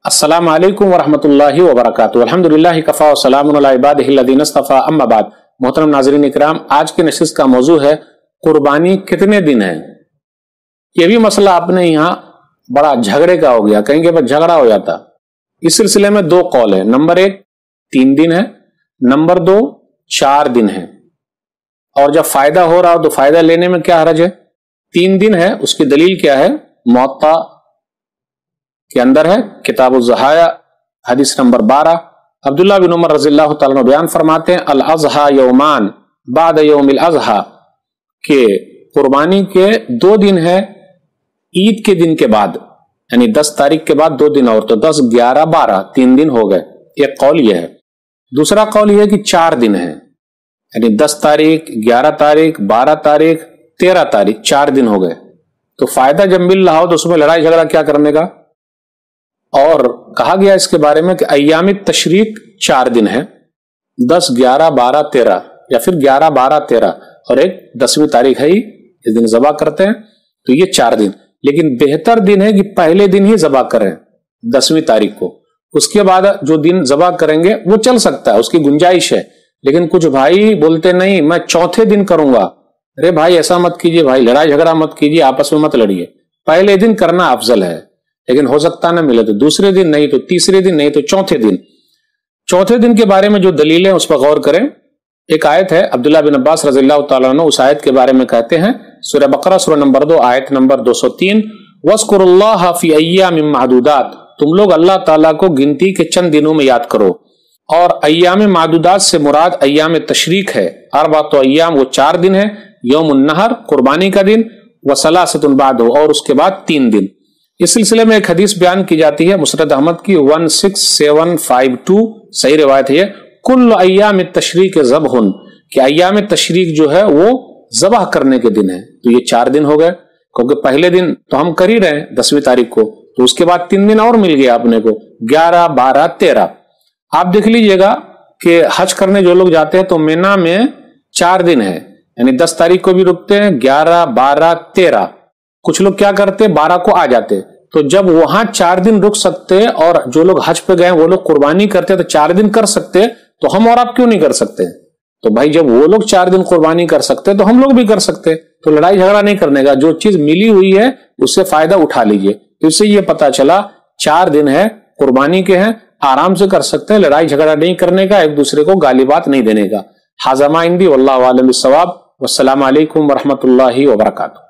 अस्सलामु अलैकुम वरहमतुल्लाहि वबरकातुहू। अल्हम्दुलिल्लाहि कफ़ा व सलामुन अला इबादिहिल्लज़ीना इस्तफ़ा, अम्मा बाद। मोहतरम नाज़रीन इकराम, आज की नशिस्त का मौजू है कुर्बानी कितने दिन है। ये भी मसला अपने यहाँ बड़ा झगड़े का हो गया, कहीं के बाद झगड़ा हो जाता। इस सिलसिले में दो कौल है। नंबर 1 3 दिन है, नंबर 2 4 दिन है। और जब फायदा हो रहा हो तो फायदा लेने में क्या हरज है। 3 दिन है, उसकी दलील क्या है, मुअत्ता के अंदर है, किताबुल ज़हाया हदीस नंबर 12। अब्दुल्लाह बिन उमर रज़ियल्लाहु तआला अन्हु बयान फरमाते हैं, अल अज़हा यौमान बाद यौमिल अज़हा, के कुर्बानी के 2 दिन है ईद के दिन के बाद, यानी 10 तारीख के बाद 2 दिन और, तो 10, 11, 12 3 दिन हो गए। एक कौल यह है। दूसरा कौल यह है कि 4 दिन है, यानी 10 तारीख, 11 तारीख, 12 तारीख, 13 तारीख, 4 दिन हो गए। तो फायदा जब मिल रहा हो तो उसमें लड़ाई झगड़ा क्या करने का। और कहा गया इसके बारे में कि अय्याम तशरीक 4 दिन है, 10, 11, 12, 13, या फिर 11, 12, 13 और एक 10वीं तारीख है ही, इस दिन ज़बा करते हैं। तो ये 4 दिन, लेकिन बेहतर दिन है कि पहले दिन ही ज़बा करें 10वीं तारीख को। उसके बाद जो दिन ज़बा करेंगे वो चल सकता है, उसकी गुंजाइश है। लेकिन कुछ भाई बोलते नहीं मैं चौथे दिन करूंगा। अरे भाई ऐसा मत कीजिए भाई, लड़ाई झगड़ा मत कीजिए, आपस में मत लड़िए। पहले दिन करना अफजल है, लेकिन हो सकता ना मिले तो दूसरे दिन, नहीं तो तीसरे दिन, नहीं तो चौथे दिन। चौथे दिन के बारे में जो दलील है उस पर गौर करें। एक आयत है, अब्दुल्लाह बिन अब्बास रज़ियल्लाहु तआला अन्हु उस आयत के बारे में कहते हैं, सूरह बकरा सूरह नंबर 2 आयत नंबर 203, वज़्कुरुल्लाह फी अय्यामिम मादूदात, तुम लोग अल्लाह ताला को गिनती के चंद दिनों में याद करो। और अय्याम मादूदात से मुराद अय्याम तशरीक है। अरबात अय्याम वो 4 दिन है, यौमुन नहर कुर्बानी का दिन, व सलासतुन बाद, और उसके बाद 3 दिन। इस सिलसिले में एक हदीस बयान की जाती है मुस्नद अहमद की 16752, सही रिवायत है, कुल्लु अय्याम तशरीक ज़बहुन, कि अय्याम तशरीक जो है वो ज़बह करने के दिन है। तो ये 4 दिन हो गए, क्योंकि पहले दिन तो हम कर ही रहे हैं 10वीं तारीख को, तो उसके बाद 3 दिन और मिल गया अपने को, 11, 12, 13। आप देख लीजिएगा कि हज करने जो लोग जाते हैं तो मिना में 4 दिन है, यानी 10 तारीख को भी रुकते हैं, 11, 12, 13। कुछ लोग क्या करते, 12 को आ जाते। तो जब वहां 4 दिन रुक सकते और जो लोग हज पे गए वो लोग कुर्बानी करते तो 4 दिन कर सकते, तो हम और आप क्यों नहीं कर सकते। तो भाई जब वो लोग 4 दिन कुर्बानी कर सकते तो हम लोग भी कर सकते। तो लड़ाई झगड़ा नहीं करने का, जो चीज मिली हुई है उससे फायदा उठा लीजिए। तो इससे ये पता चला 4 दिन है कुर्बानी के हैं, आराम से कर सकते हैं, लड़ाई झगड़ा नहीं करने का, एक दूसरे को गाली बात नहीं देने का। हाज़ा मा इंदी वल्लाहु आलम बिस्सवाब। वस्सलामु अलैकुम वरहमतुल्लाहि वबरकातुहू।